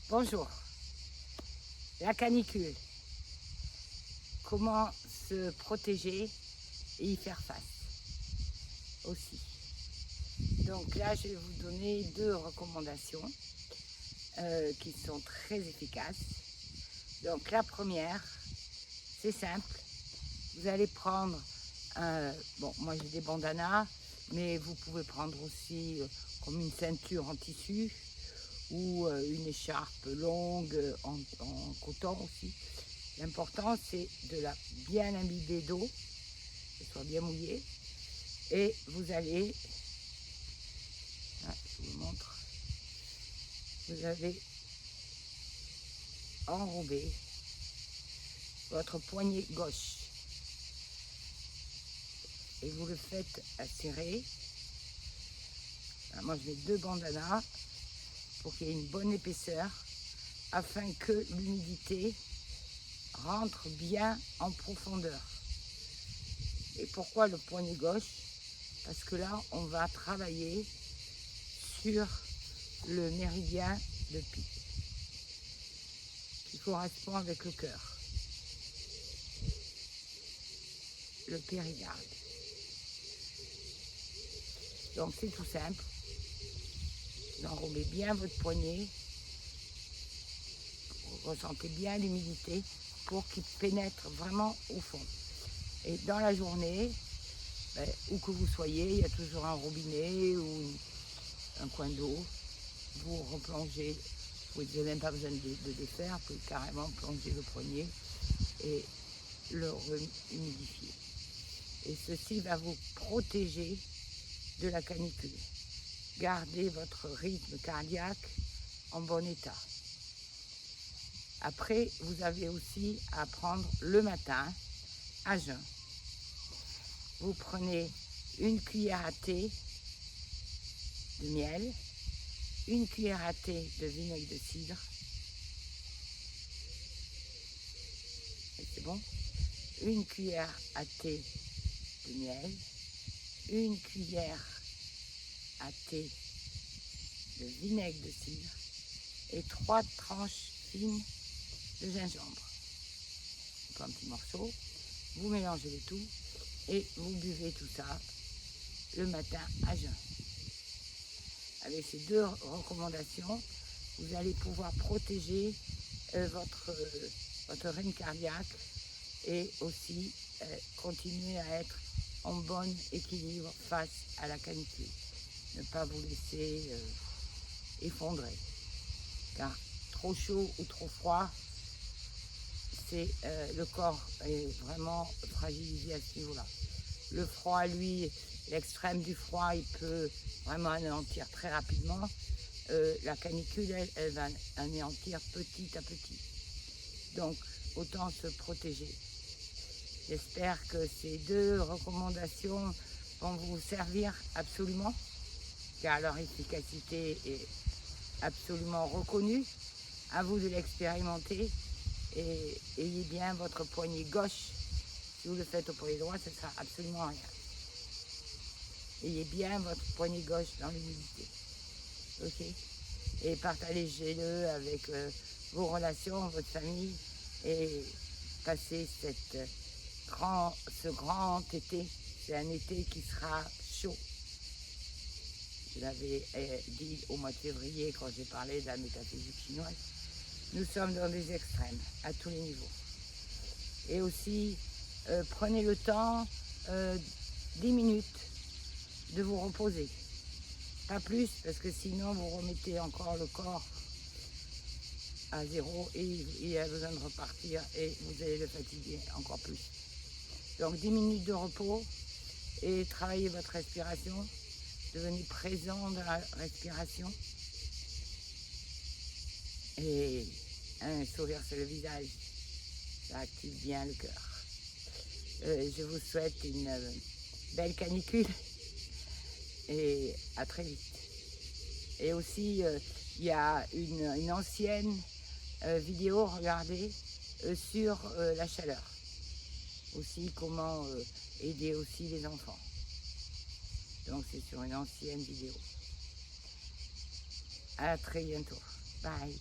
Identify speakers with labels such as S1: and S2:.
S1: Bonjour. La canicule. Comment se protéger et y faire face aussi. Donc là, je vais vous donner 2 recommandations qui sont très efficaces. Donc la première, c'est simple. Vous allez prendre, bon, moi j'ai des bandanas, mais vous pouvez prendre aussi comme une ceinture en tissu ou une écharpe longue en coton aussi. L'important, c'est de la bien imbiber d'eau, qu'elle soit bien mouillée. Et vous allez, je vous montre, vous allez enrober votre poignet gauche. Et vous le faites serrer. Moi, je mets 2 bandanas pour qu'il y ait une bonne épaisseur afin que l'humidité rentre bien en profondeur. Et pourquoi le poignet gauche? Parce que là, on va travailler sur le méridien de Pi, qui correspond avec le cœur, le péricarde. Donc c'est tout simple. Vous enrobez bien votre poignet, vous ressentez bien l'humidité pour qu'il pénètre vraiment au fond. Et dans la journée, où que vous soyez, il y a toujours un robinet ou un coin d'eau. Vous replongez, vous n'avez même pas besoin de défaire, vous pouvez carrément plonger le poignet et le humidifier. Et ceci va vous protéger de la canicule. Gardez votre rythme cardiaque en bon état. Après, vous avez aussi à prendre le matin, à jeun. Vous prenez une cuillère à thé de miel, une cuillère à thé de vinaigre de cidre. C'est bon. Une cuillère à thé de miel, une cuillère à thé de vinaigre de cidre et 3 tranches fines de gingembre. Un petit morceau. Vous mélangez le tout et vous buvez tout ça le matin à jeun. Avec ces 2 recommandations, vous allez pouvoir protéger votre rythme cardiaque et aussi continuer à être en bon équilibre face à la canicule. Ne pas vous laisser effondrer. Car trop chaud ou trop froid, le corps est vraiment fragilisé à ce niveau-là. Le froid, lui, l'extrême du froid, il peut vraiment anéantir très rapidement. La canicule, elle va anéantir petit à petit. Donc, autant se protéger. J'espère que ces 2 recommandations vont vous servir absolument, car leur efficacité est absolument reconnue. À vous de l'expérimenter et ayez bien votre poignet gauche. Si vous le faites au poignet droit, ce ne sera absolument rien. Ayez bien votre poignet gauche dans l'humidité. Ok? Et partagez-le avec vos relations, votre famille et passez ce grand été. C'est un été qui sera chaud. Je l'avais dit au mois de février quand j'ai parlé de la métaphysique chinoise. Nous sommes dans des extrêmes à tous les niveaux. Et aussi, prenez le temps, 10 minutes, de vous reposer. Pas plus, parce que sinon vous remettez encore le corps à zéro et il a besoin de repartir et vous allez le fatiguer encore plus. Donc 10 minutes de repos et travaillez votre respiration. Devenez présent dans la respiration. Et un sourire sur le visage, ça active bien le cœur. Je vous souhaite une belle canicule et à très vite. Et aussi, il y a une ancienne vidéo, regardez, sur la chaleur. Aussi, comment aider aussi les enfants. Donc, c'est sur une ancienne vidéo. À très bientôt. Bye.